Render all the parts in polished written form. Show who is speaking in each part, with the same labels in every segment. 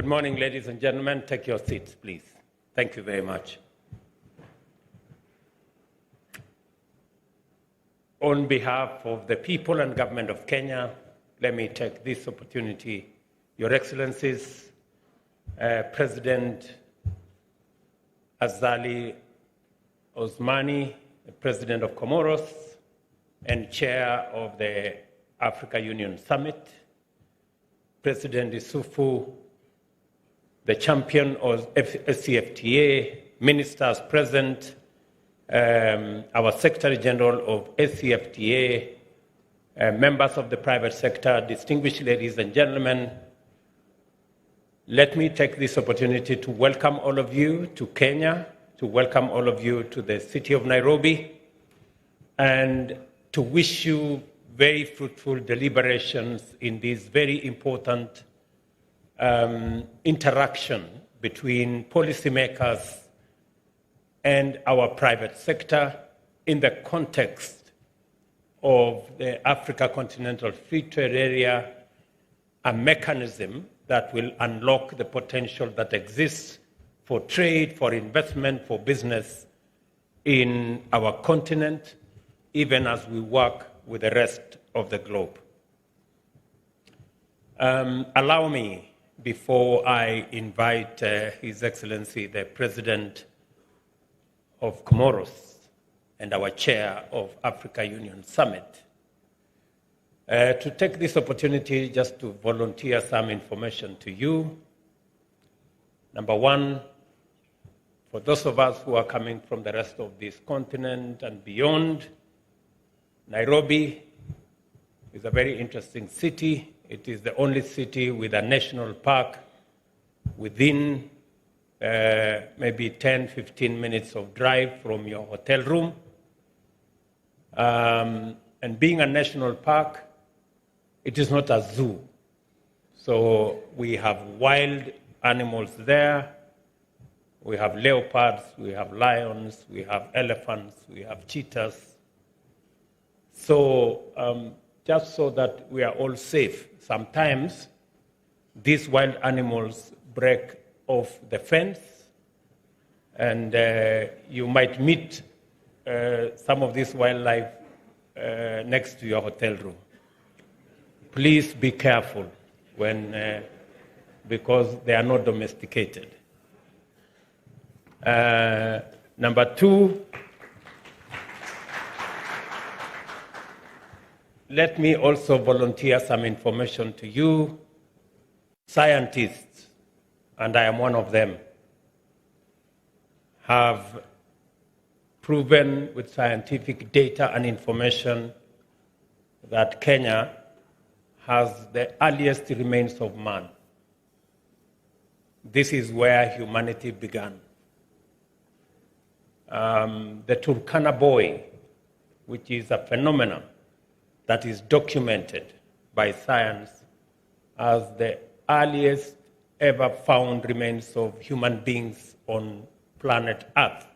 Speaker 1: Good morning, ladies and gentlemen. Take your seats, please. Thank you very much. On behalf of the people and government of Kenya, let me take this opportunity. Your Excellencies, President Azali Osmani, the President of Comoros and Chair of the Africa Union Summit, President Isufu, the champion of SCFTA, ministers present, our Secretary General of SCFTA, members of the private sector, distinguished ladies and gentlemen, let me take this opportunity to welcome all of you to Kenya, to welcome all of you to the city of Nairobi, and to wish you very fruitful deliberations in this very important interaction between policymakers and our private sector in the context of the Africa Continental Free Trade Area, a mechanism that will unlock the potential that exists for trade, for investment, for business in our continent, even as we work with the rest of the globe. Allow me, before I invite His Excellency, the President of Comoros and our Chair of Africa Union Summit, to take this opportunity just to volunteer some information to you. Number one, for those of us who are coming from the rest of this continent and beyond, Nairobi is a very interesting city. It is the only city with a national park within maybe 10, 15 minutes of drive from your hotel room. And being a national park, it is not a zoo. So we have wild animals there. We have leopards, we have lions, we have elephants, we have cheetahs. So just so that we are all safe, sometimes these wild animals break off the fence, and you might meet some of this wildlife next to your hotel room. Please be careful because they are not domesticated. Number two, let me also volunteer some information to you. Scientists, and I am one of them, have proven with scientific data and information that Kenya has the earliest remains of man. This is where humanity began. The Turkana boy, which is a phenomenon that is documented by science as the earliest ever found remains of human beings on planet Earth,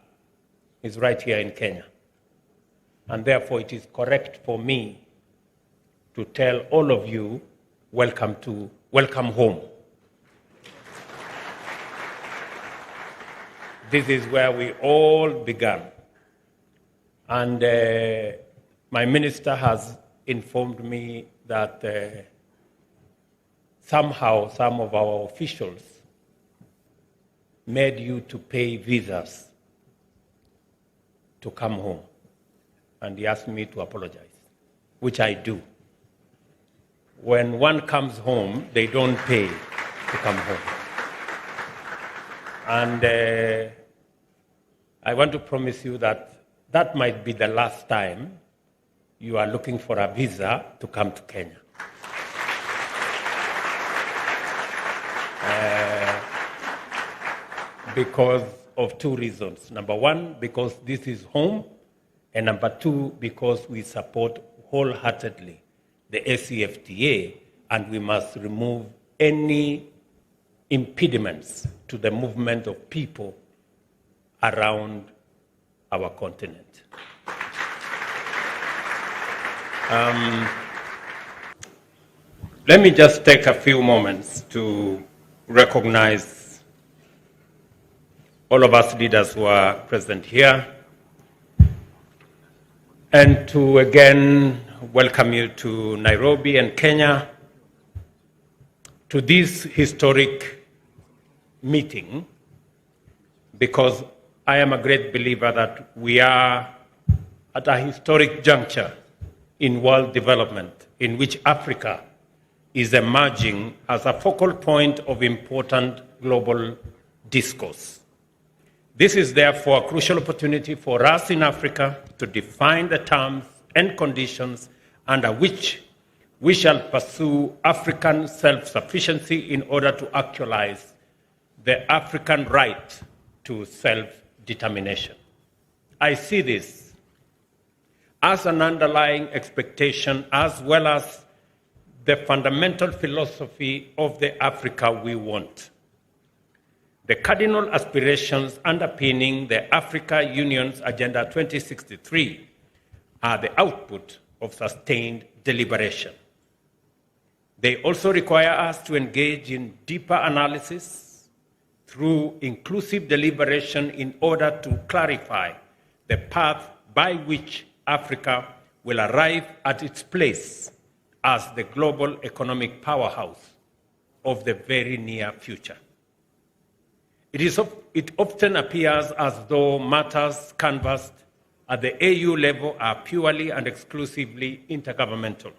Speaker 1: is right here in Kenya. And therefore it is correct for me to tell all of you, welcome home. This is where we all began. And my minister has informed me that somehow some of our officials made you to pay visas to come home. And he asked me to apologize, which I do. When one comes home, they don't pay to come home. And I want to promise you that that might be the last time you are looking for a visa to come to Kenya. Because of two reasons. Number one, because this is home. And number two, because we support wholeheartedly the SCFTA, and we must remove any impediments to the movement of people around our continent. Let me just take a few moments to recognize all of us leaders who are present here, and to again welcome you to Nairobi and Kenya to this historic meeting, because I am a great believer that we are at a historic juncture in world development in which Africa is emerging as a focal point of important global discourse. This is therefore a crucial opportunity for us in Africa to define the terms and conditions under which we shall pursue African self-sufficiency in order to actualize the African right to self-determination. I see this as an underlying expectation as well as the fundamental philosophy of the Africa we want. The cardinal aspirations underpinning the Africa Union's Agenda 2063 are the output of sustained deliberation. They also require us to engage in deeper analysis through inclusive deliberation in order to clarify the path by which Africa will arrive at its place as the global economic powerhouse of the very near future. It often appears as though matters canvassed at the AU level are purely and exclusively intergovernmental.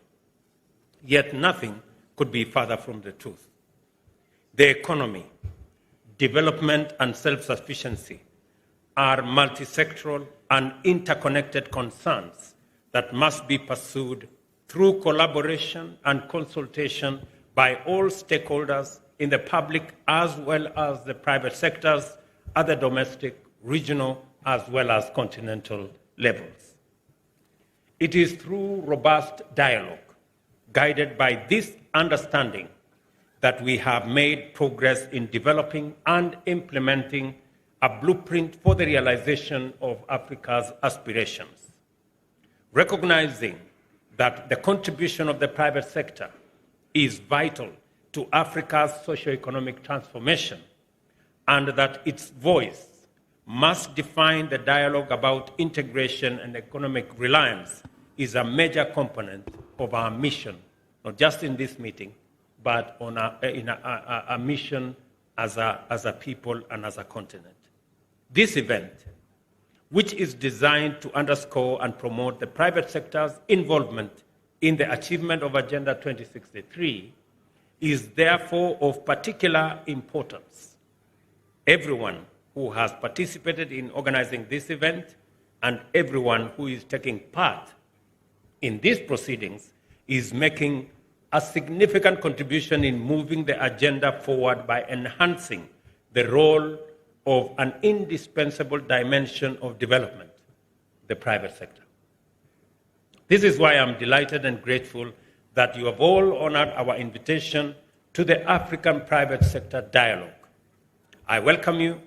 Speaker 1: Yet nothing could be further from the truth. The economy, development, and self-sufficiency are multisectoral and interconnected concerns that must be pursued through collaboration and consultation by all stakeholders in the public as well as the private sectors at the domestic, regional, as well as continental levels. It is through robust dialogue, guided by this understanding, that we have made progress in developing and implementing a blueprint for the realization of Africa's aspirations. Recognizing that the contribution of the private sector is vital to Africa's socio-economic transformation, and that its voice must define the dialogue about integration and economic reliance, is a major component of our mission, not just in this meeting, but on a mission as a people and as a continent. This event, which is designed to underscore and promote the private sector's involvement in the achievement of Agenda 2063, is therefore of particular importance. Everyone who has participated in organizing this event and everyone who is taking part in these proceedings is making a significant contribution in moving the agenda forward by enhancing the role of an indispensable dimension of development, the private sector. This is why I'm delighted and grateful that you have all honored our invitation to the African Private Sector Dialogue. I welcome you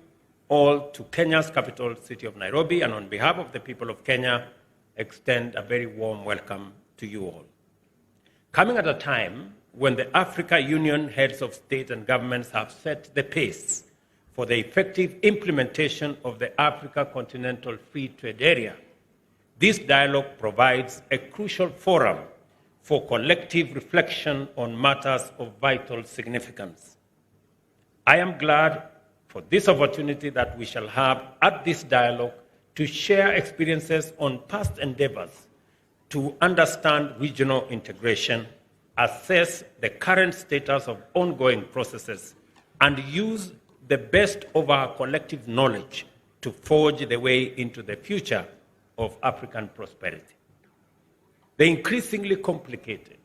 Speaker 1: all to Kenya's capital city of Nairobi, and on behalf of the people of Kenya, extend a very warm welcome to you all. Coming at a time when the Africa Union heads of state and governments have set the pace for the effective implementation of the Africa Continental Free Trade Area, this dialogue provides a crucial forum for collective reflection on matters of vital significance. I am glad for this opportunity that we shall have at this dialogue to share experiences on past endeavors, to understand regional integration, assess the current status of ongoing processes, and use the best of our collective knowledge to forge the way into the future of African prosperity. The increasingly complicated,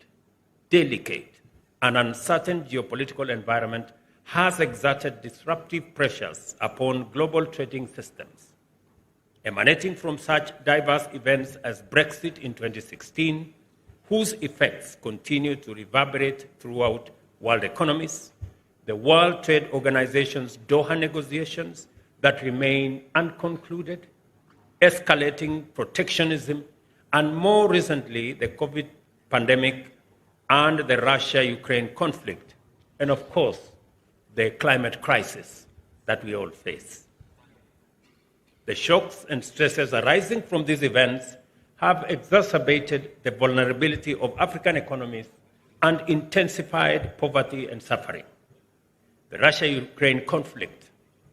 Speaker 1: delicate, and uncertain geopolitical environment has exerted disruptive pressures upon global trading systems. Emanating from such diverse events as Brexit in 2016, whose effects continue to reverberate throughout world economies, the World Trade Organization's Doha negotiations that remain unconcluded, escalating protectionism, and more recently, the COVID pandemic and the Russia-Ukraine conflict, and of course, the climate crisis that we all face. The shocks and stresses arising from these events have exacerbated the vulnerability of African economies and intensified poverty and suffering. The Russia-Ukraine conflict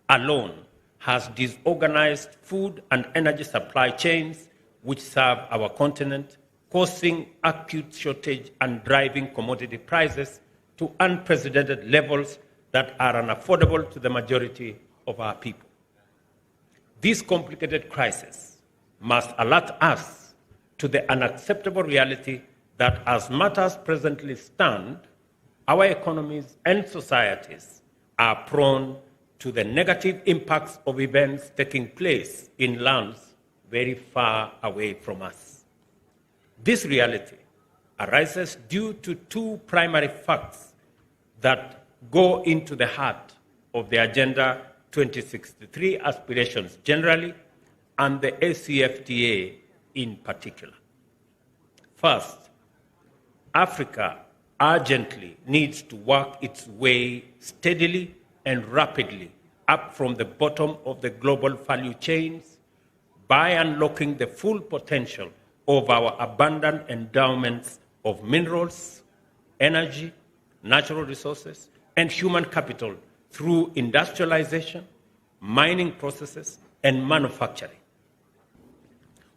Speaker 1: alone has disorganized food and energy supply chains which serve our continent, causing acute shortage and driving commodity prices to unprecedented levels that are unaffordable to the majority of our people. This complicated crisis must alert us to the unacceptable reality that as matters presently stand, our economies and societies are prone to the negative impacts of events taking place in lands very far away from us. This reality arises due to two primary facts that go into the heart of the Agenda 2063 aspirations generally and the ACFTA in particular. First, Africa urgently needs to work its way steadily and rapidly up from the bottom of the global value chains by unlocking the full potential of our abundant endowments of minerals, energy, natural resources, and human capital through industrialization, mining processes, and manufacturing.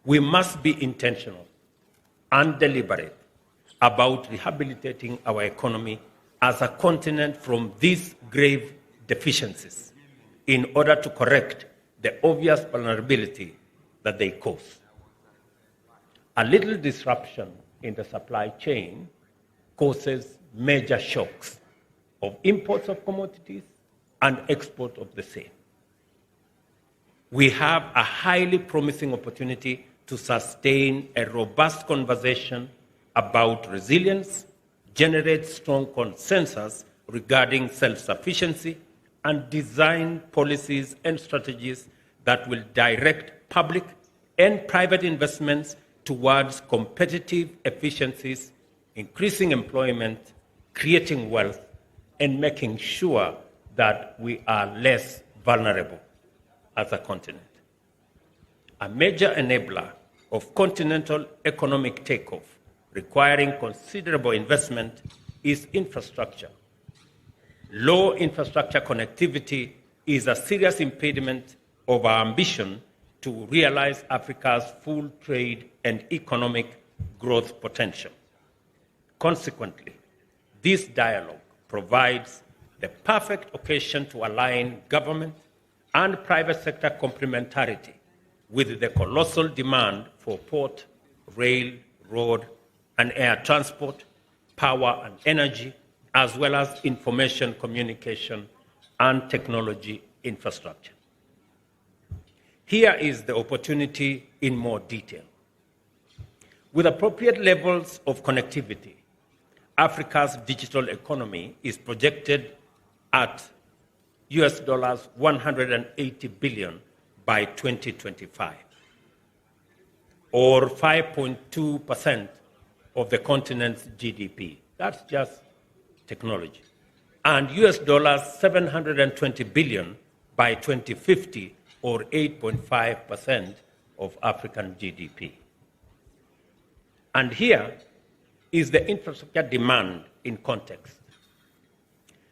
Speaker 1: We must be intentional and deliberate about rehabilitating our economy as a continent from these grave deficiencies in order to correct the obvious vulnerability that they cause. A little disruption in the supply chain causes major shocks of imports of commodities and export of the same. We have a highly promising opportunity to sustain a robust conversation about resilience, generate strong consensus regarding self-sufficiency, and design policies and strategies that will direct public and private investments towards competitive efficiencies, increasing employment, creating wealth, and making sure that we are less vulnerable as a continent. A major enabler of continental economic takeoff requiring considerable investment is infrastructure. Low infrastructure connectivity is a serious impediment of our ambition to realize Africa's full trade and economic growth potential. Consequently, this dialogue provides the perfect occasion to align government and private sector complementarity with the colossal demand for port, rail, road, and air transport, power and energy, as well as information communication and technology infrastructure. Here is the opportunity in more detail. With appropriate levels of connectivity, Africa's digital economy is projected at US dollars 180 billion by 2025, or 5.2% of the continent's GDP. That's just technology. And US dollars 720 billion by 2050, or 8.5% of African GDP. And here is the infrastructure demand in context.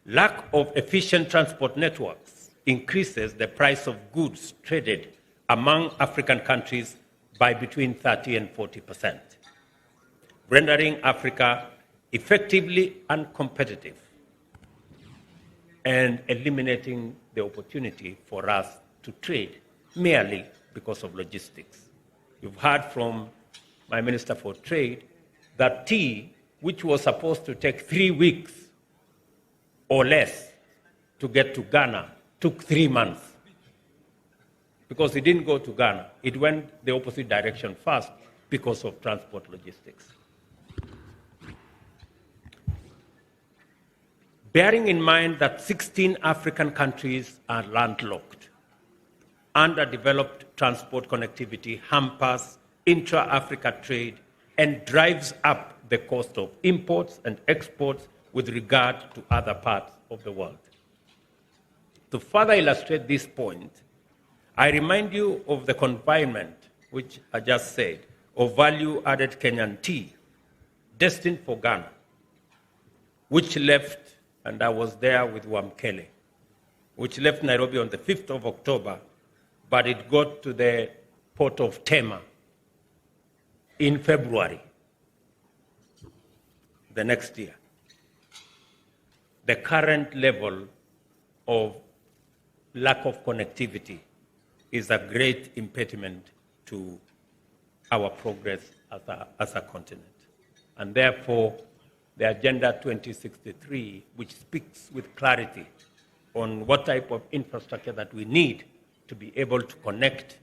Speaker 1: Lack of efficient transport networks increases the price of goods traded among African countries by between 30 and 40%, rendering Africa effectively uncompetitive and eliminating the opportunity for us to trade merely because of logistics. You've heard from my Minister for Trade that tea, which was supposed to take 3 weeks or less to get to Ghana, took 3 months. Because it didn't go to Ghana. It went the opposite direction first because of transport logistics. Bearing in mind that 16 African countries are landlocked, underdeveloped transport connectivity hampers intra-Africa trade and drives up the cost of imports and exports with regard to other parts of the world. To further illustrate this point, I remind you of the confinement, which I just said, of value-added Kenyan tea destined for Ghana, which left, and I was there with Wamkele, which left Nairobi on the 5th of October, but it got to the port of Tema in February the next year. The current level of lack of connectivity is a great impediment to our progress as a continent. And therefore, the Agenda 2063, which speaks with clarity on what type of infrastructure that we need to be able to connect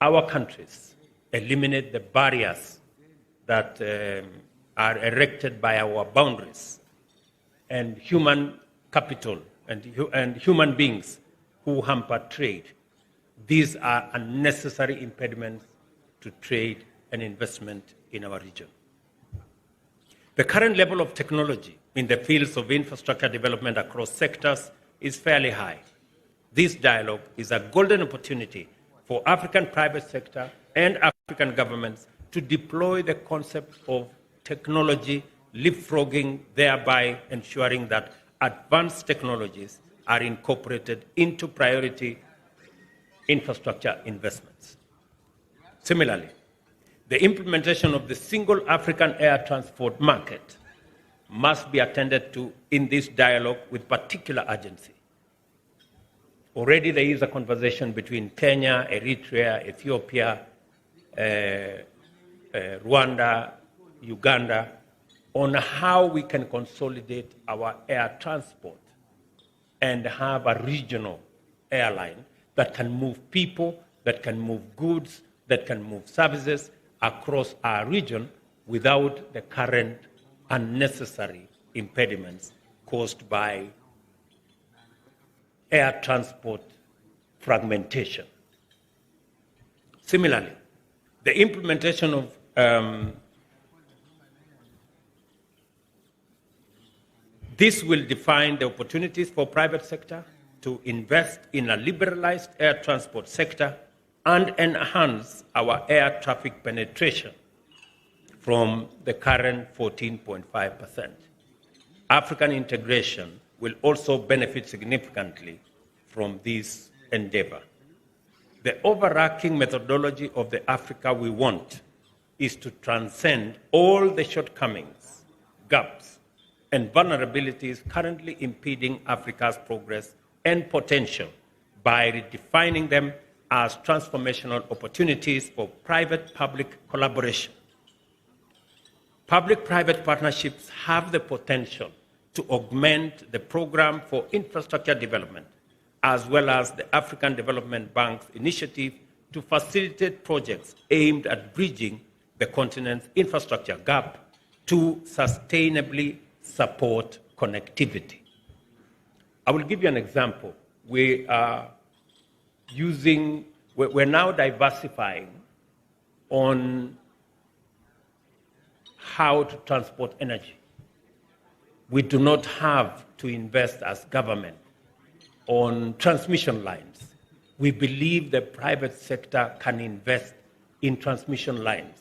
Speaker 1: our countries, eliminate the barriers that are erected by our boundaries, and human capital and human beings who hamper trade. These are unnecessary impediments to trade and investment in our region. The current level of technology in the fields of infrastructure development across sectors is fairly high. This dialogue is a golden opportunity for African private sector and African governments to deploy the concept of technology leapfrogging, thereby ensuring that advanced technologies are incorporated into priority infrastructure investments. Similarly, the implementation of the single African air transport market must be attended to in this dialogue with particular urgency. Already there is a conversation between Kenya, Eritrea, Ethiopia, Rwanda, Uganda, on how we can consolidate our air transport and have a regional airline that can move people, that can move goods, that can move services across our region without the current unnecessary impediments caused by air transport fragmentation. Similarly, the implementation of this will define the opportunities for private sector to invest in a liberalized air transport sector and enhance our air traffic penetration from the current 14.5%. African integration will also benefit significantly from this endeavor. The overarching methodology of the Africa we want is to transcend all the shortcomings, gaps, and vulnerabilities currently impeding Africa's progress and potential by redefining them as transformational opportunities for private-public collaboration. Public-private partnerships have the potential to augment the program for infrastructure development, as well as the African Development Bank's initiative to facilitate projects aimed at bridging the continent's infrastructure gap to sustainably support connectivity. I will give you an example. We're now diversifying on how to transport energy. We do not have to invest as government on transmission lines. We believe the private sector can invest in transmission lines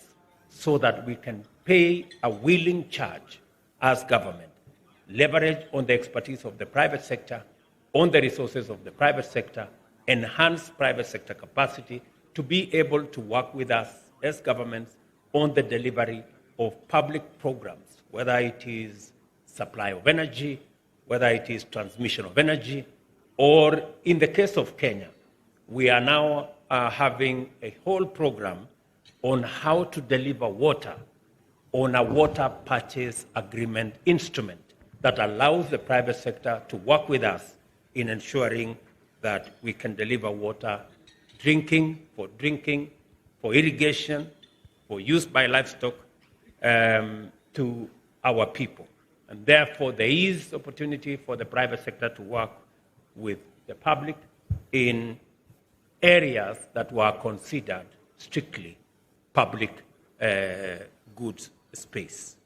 Speaker 1: so that we can pay a willing charge as government, leverage on the expertise of the private sector, on the resources of the private sector, enhance private sector capacity to be able to work with us as governments on the delivery of public programs, whether it is supply of energy, whether it is transmission of energy, or in the case of Kenya, we are now having a whole program on how to deliver water on a water purchase agreement instrument that allows the private sector to work with us in ensuring that we can deliver water, drinking, for irrigation, for use by livestock, to our people. And therefore, there is opportunity for the private sector to work with the public in areas that were considered strictly public goods space.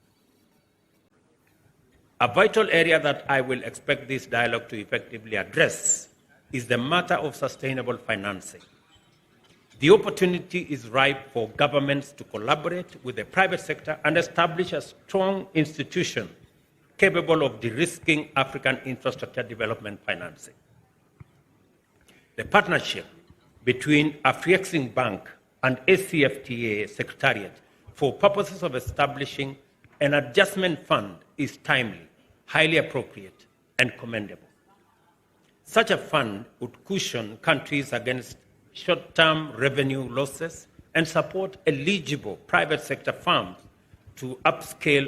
Speaker 1: A vital area that I will expect this dialogue to effectively address is the matter of sustainable financing. The opportunity is ripe for governments to collaborate with the private sector and establish a strong institution capable of de-risking African infrastructure development financing. The partnership between Afreximbank and ACFTA Secretariat for purposes of establishing an adjustment fund is timely, highly appropriate, and commendable. Such a fund would cushion countries against short-term revenue losses and support eligible private sector firms to upscale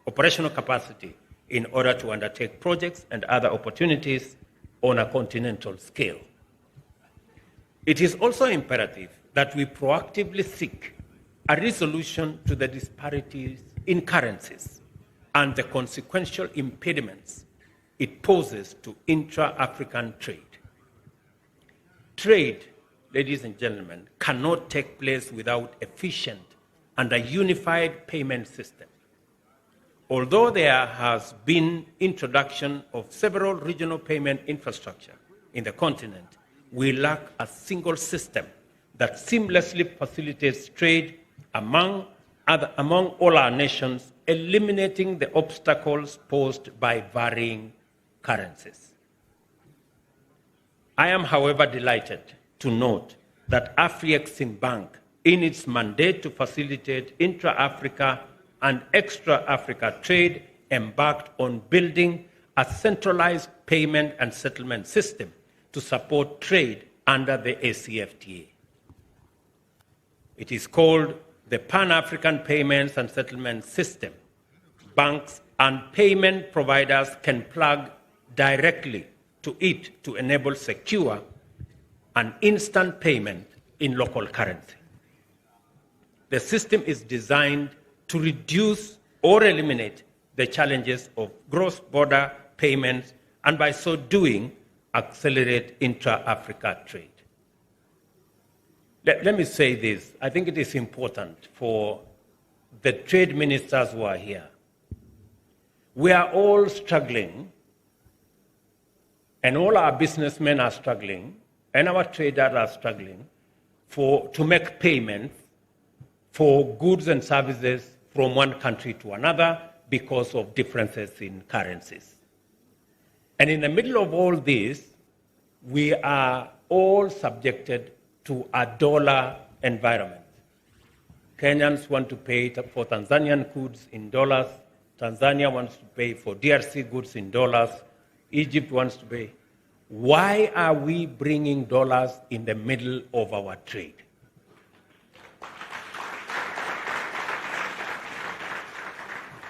Speaker 1: operational capacity in order to undertake projects and other opportunities on a continental scale. It is also imperative that we proactively seek a resolution to the disparities in currencies and the consequential impediments it poses to intra-African trade. Trade, ladies and gentlemen, cannot take place without efficient and a unified payment system. Although there has been introduction of several regional payment infrastructure in the continent, we lack a single system that seamlessly facilitates trade among all our nations, eliminating the obstacles posed by varying currencies. I am, however, delighted to note that Afreximbank, in its mandate to facilitate intra-Africa and extra-Africa trade, embarked on building a centralized payment and settlement system to support trade under the ACFTA. It is called the Pan-African Payments and Settlement System. Banks and payment providers can plug directly to it to enable secure and instant payment in local currency. The system is designed to reduce or eliminate the challenges of cross-border payments and by so doing, accelerate intra-Africa trade. Let me say this. I think it is important for the trade ministers who are here. We are all struggling, and all our businessmen are struggling, and our traders are struggling to make payments for goods and services from one country to another because of differences in currencies. And in the middle of all this, we are all subjected to a dollar environment. Kenyans want to pay for Tanzanian goods in dollars. Tanzania wants to pay for DRC goods in dollars. Egypt wants to pay. Why are we bringing dollars in the middle of our trade?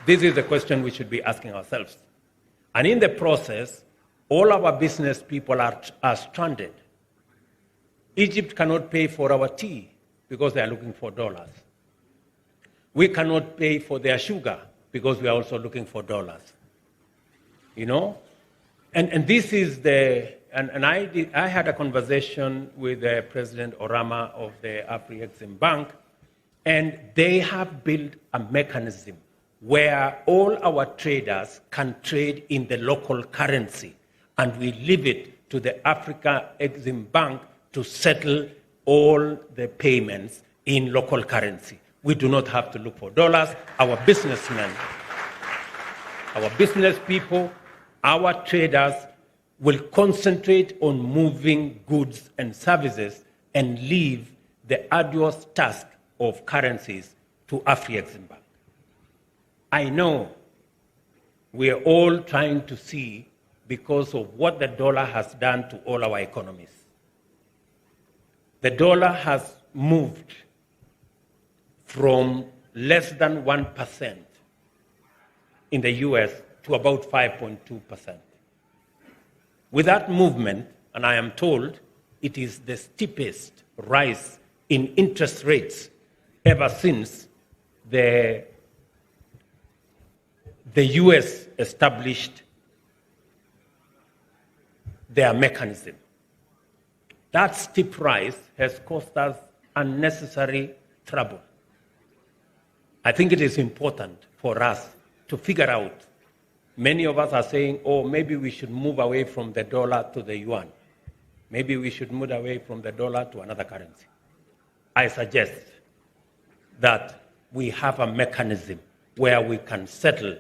Speaker 1: This is the question we should be asking ourselves. And in the process, all our business people are stranded. Egypt cannot pay for our tea because they are looking for dollars. We cannot pay for their sugar because we are also looking for dollars. You know? And this is I had a conversation with President Orama of the Afreximbank, and they have built a mechanism where all our traders can trade in the local currency, and we leave it to the Afreximbank to settle all the payments in local currency. We do not have to look for dollars. Our businessmen, our business people, our traders will concentrate on moving goods and services and leave the arduous task of currencies to Afreximbank. I know we are all trying to see because of what the dollar has done to all our economies. The dollar has moved from less than 1% in the US to about 5.2%. With that movement, and I am told it is the steepest rise in interest rates ever since the US established their mechanism. That steep rise has caused us unnecessary trouble. I think it is important for us to figure out. Many of us are saying, oh, maybe we should move away from the dollar to the yuan. Maybe we should move away from the dollar to another currency. I suggest that we have a mechanism where we can settle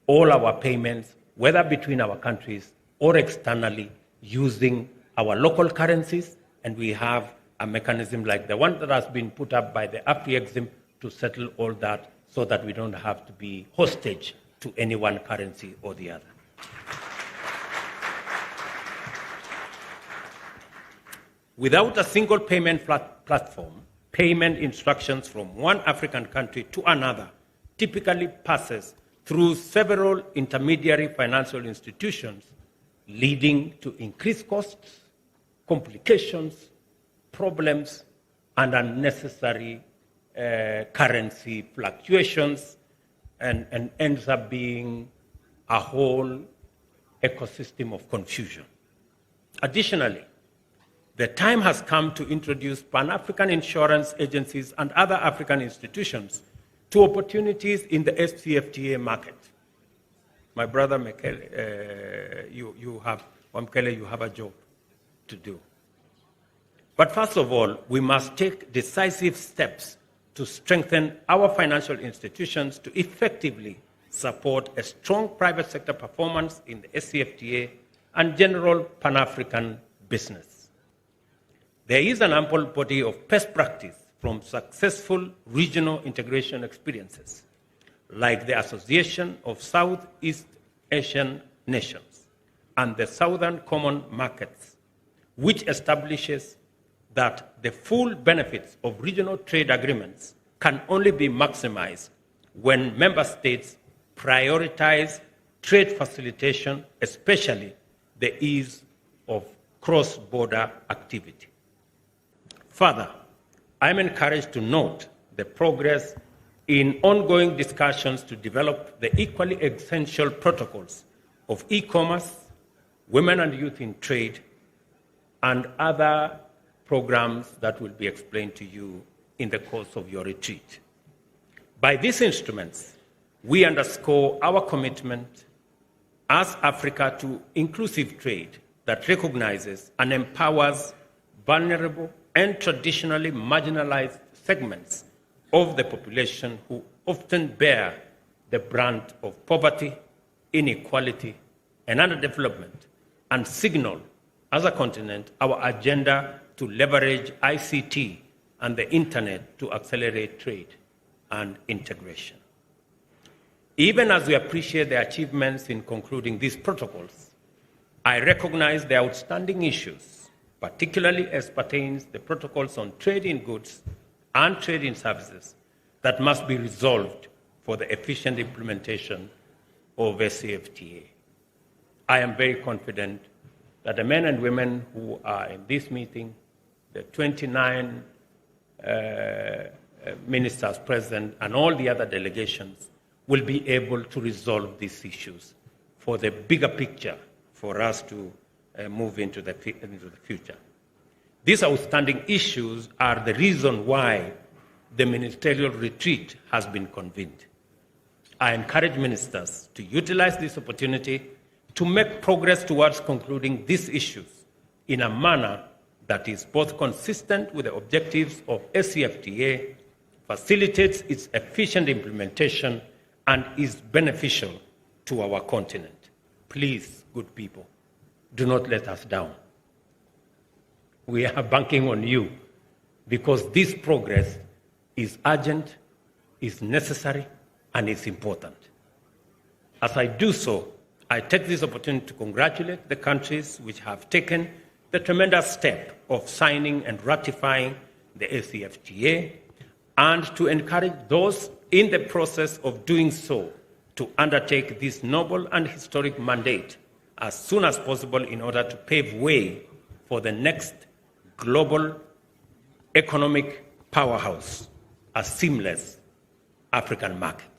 Speaker 1: all our payments, whether between our countries or externally, using our local currencies, and we have a mechanism like the one that has been put up by the Afri-Exim to settle all that so that we don't have to be hostage to any one currency or the other. Without a single payment platform, payment instructions from one African country to another typically passes through several intermediary financial institutions, leading to increased costs, complications, problems, and unnecessary currency fluctuations, and ends up being a whole ecosystem of confusion. Additionally, the time has come to introduce Pan-African insurance agencies and other African institutions to opportunities in the SCFTA market. My brother Mekele, you have a job to do. But first of all, we must take decisive steps to strengthen our financial institutions to effectively support a strong private sector performance in the SCFTA and general Pan-African business. There is an ample body of best practice from successful regional integration experiences, like the Association of Southeast Asian Nations and the Southern Common Markets, which establishes that the full benefits of regional trade agreements can only be maximized when member states prioritize trade facilitation, especially the ease of cross-border activity. Further, I am encouraged to note the progress in ongoing discussions to develop the equally essential protocols of e-commerce, women and youth in trade, and other programs that will be explained to you in the course of your retreat. By these instruments, we underscore our commitment as Africa to inclusive trade that recognizes and empowers vulnerable and traditionally marginalized segments of the population who often bear the brunt of poverty, inequality, and underdevelopment, and signal as a continent our agenda to leverage ICT and the internet to accelerate trade and integration. Even as we appreciate the achievements in concluding these protocols, I recognize the outstanding issues, particularly as pertains the protocols on trade in goods and trade in services, that must be resolved for the efficient implementation of SCFTA. I am very confident that the men and women who are in this meeting, the 29 ministers present, and all the other delegations will be able to resolve these issues for the bigger picture for us to move into the future. These outstanding issues are the reason why the ministerial retreat has been convened. I encourage ministers to utilize this opportunity to make progress towards concluding these issues in a manner that is both consistent with the objectives of SCFTA, facilitates its efficient implementation, and is beneficial to our continent. Please, good people, do not let us down. We are banking on you because this progress is urgent, is necessary, and is important. As I do so, I take this opportunity to congratulate the countries which have taken the tremendous step of signing and ratifying the SCFTA, and to encourage those in the process of doing so to undertake this noble and historic mandate as soon as possible in order to pave way for the next global economic powerhouse, a seamless African market.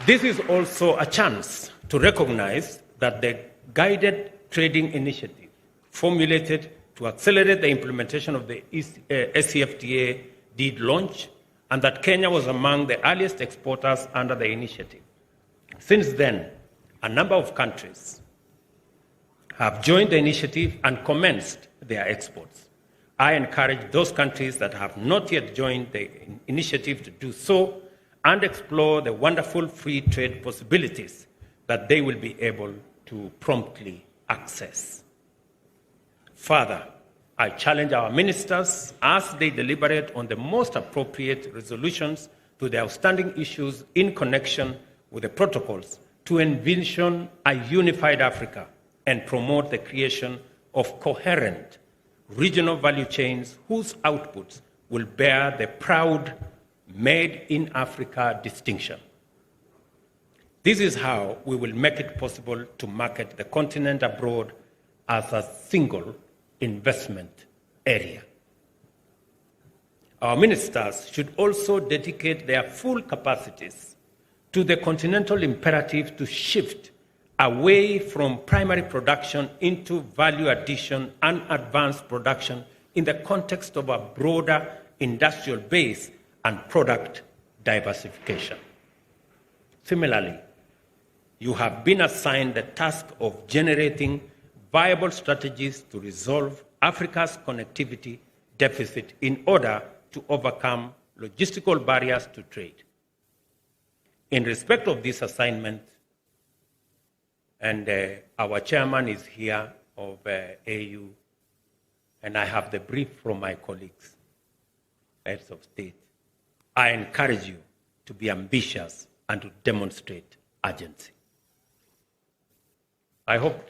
Speaker 1: This is also a chance to recognize that the guided trading initiative formulated to accelerate the implementation of the SCFTA did launch and that Kenya was among the earliest exporters under the initiative. Since then, a number of countries have joined the initiative and commenced their exports. I encourage those countries that have not yet joined the initiative to do so and explore the wonderful free trade possibilities that they will be able to promptly access. Further, I challenge our ministers as they deliberate on the most appropriate resolutions to the outstanding issues in connection with the protocols to envision a unified Africa and promote the creation of coherent regional value chains whose outputs will bear the proud Made in Africa distinction. This is how we will make it possible to market the continent abroad as a single investment area. Our ministers should also dedicate their full capacities to the continental imperative to shift away from primary production into value addition and advanced production in the context of a broader industrial base and product diversification. Similarly, you have been assigned the task of generating viable strategies to resolve Africa's connectivity deficit in order to overcome logistical barriers to trade. In respect of this assignment, and our chairman is here of AU, and I have the brief from my colleagues, heads of state, I encourage you to be ambitious and to demonstrate urgency. I hope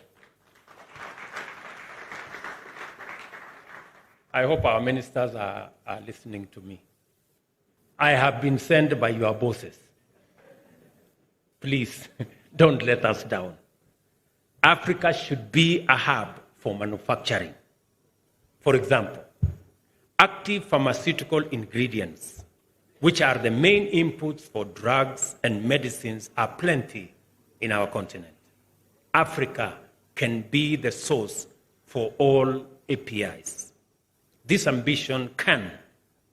Speaker 1: our ministers are listening to me. I have been sent by your bosses. Please, don't let us down. Africa should be a hub for manufacturing. For example, active pharmaceutical ingredients, which are the main inputs for drugs and medicines, are plenty in our continent. Africa can be the source for all APIs. This ambition can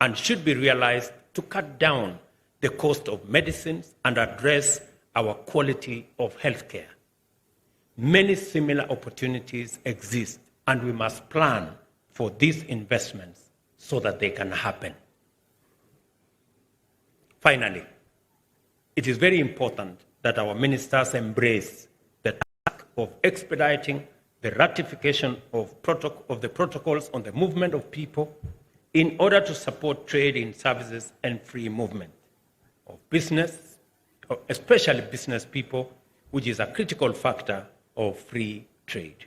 Speaker 1: and should be realized to cut down the cost of medicines and address our quality of healthcare. Many similar opportunities exist, and we must plan for these investments so that they can happen. Finally, it is very important that our ministers embrace the task of expediting the ratification of the protocols on the movement of people in order to support trade in services and free movement of business, especially business people, which is a critical factor of free trade.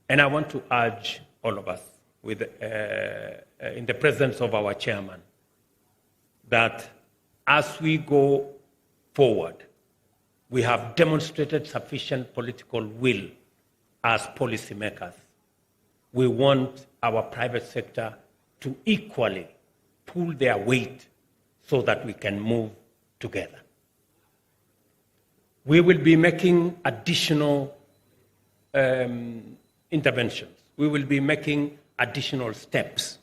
Speaker 1: And I want to urge all of us, in the presence of our chairman, that as we go forward, we have demonstrated sufficient political will as policymakers. We want our private sector to equally pull their weight so that we can move together. We will be making additional interventions. We will be making additional steps.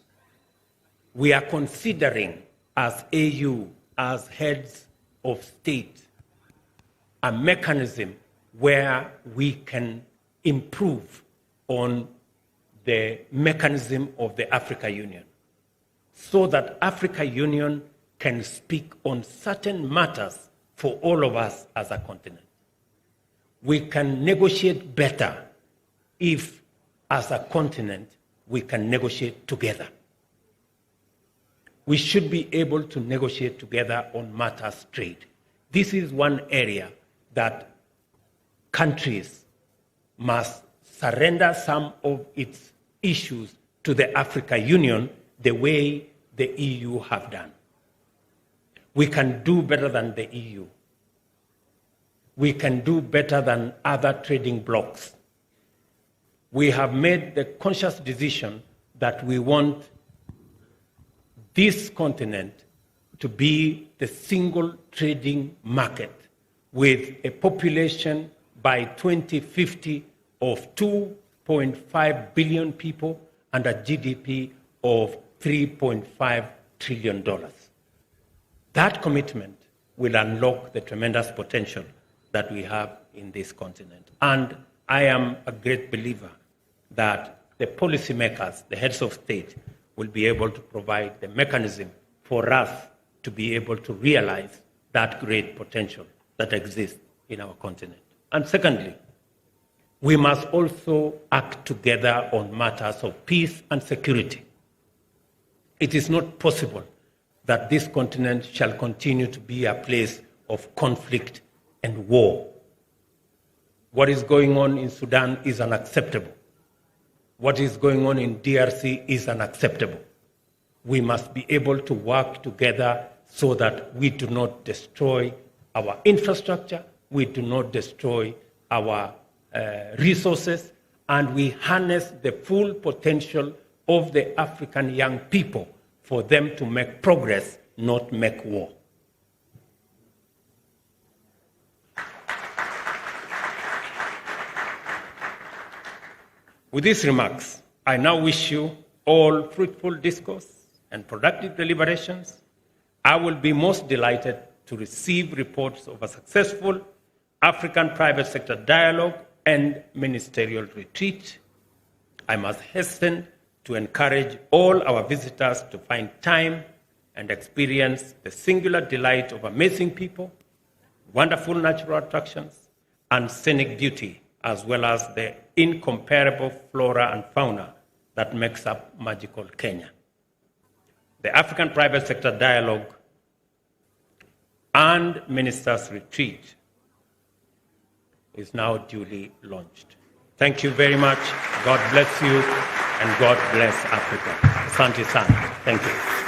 Speaker 1: We are considering, as AU, as heads of state, a mechanism where we can improve on the mechanism of the Africa Union, so that Africa Union can speak on certain matters for all of us as a continent. We can negotiate better if, as a continent, we can negotiate together. We should be able to negotiate together on matters trade. This is one area that countries must surrender some of its issues to the Africa Union the way the EU have done. We can do better than the EU. We can do better than other trading blocs. We have made the conscious decision that we want this continent to be the single trading market with a population by 2050 of 2.5 billion people and a GDP of $3.5 trillion. That commitment will unlock the tremendous potential that we have in this continent. And I am a great believer that the policymakers, the heads of state, will be able to provide the mechanism for us to be able to realize that great potential that exists in our continent. And secondly, we must also act together on matters of peace and security. It is not possible that this continent shall continue to be a place of conflict and war. What is going on in Sudan is unacceptable. What is going on in DRC is unacceptable. We must be able to work together so that we do not destroy our infrastructure, we do not destroy our resources, and we harness the full potential of the African young people for them to make progress, not make war. With these remarks, I now wish you all fruitful discourse and productive deliberations. I will be most delighted to receive reports of a successful African private sector dialogue and ministerial retreat. I must hasten to encourage all our visitors to find time and experience the singular delight of amazing people, wonderful natural attractions, and scenic beauty, as well as the incomparable flora and fauna that makes up magical Kenya. The African Private Sector Dialogue and Ministers' Retreat is now duly launched. Thank you very much. God bless you, and God bless Africa. Asante sana. Thank you.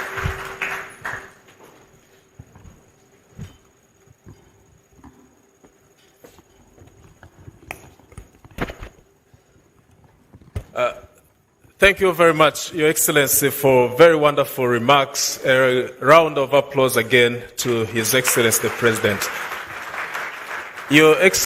Speaker 2: Thank you very much, Your Excellency, for very wonderful remarks. A round of applause again to His Excellency the President. Your Excellency.